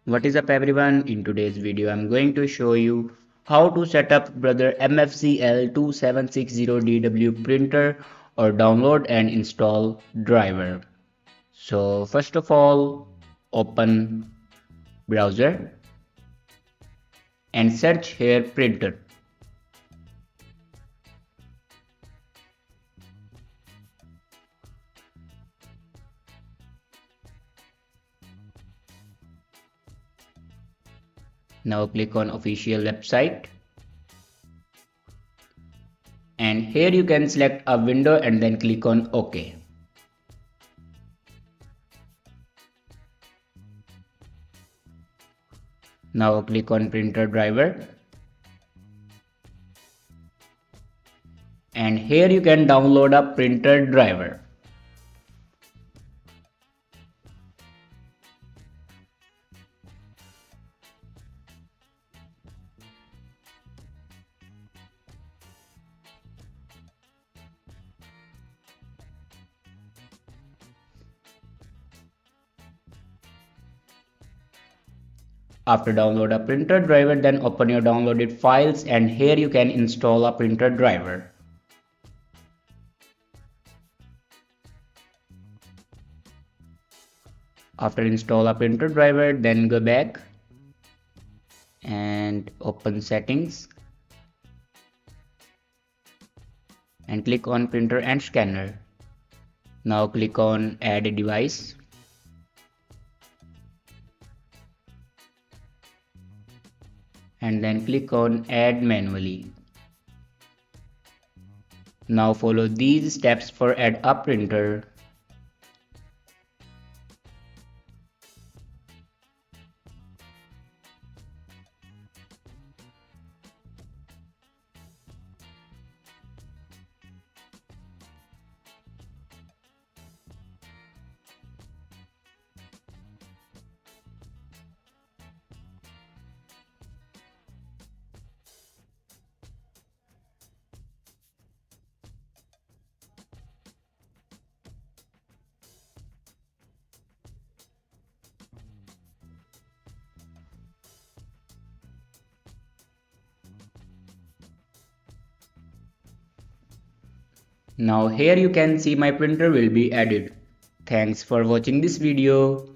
What is up everyone? In today's video I'm going to show you how to set up brother MFC L2760DW printer or download and install driver. So first of all, open browser and search here printer. Now click on official website and here you can select a window and then click on OK. Now click on printer driver and here you can download a printer driver. After download a printer driver, then open your downloaded files and here you can install a printer driver. After install a printer driver, then go back and open settings and click on printer and scanner. Now click on add a device. And then click on add manually. Now follow these steps for add a printer. Now here you can see my printer will be added. Thanks for watching this video.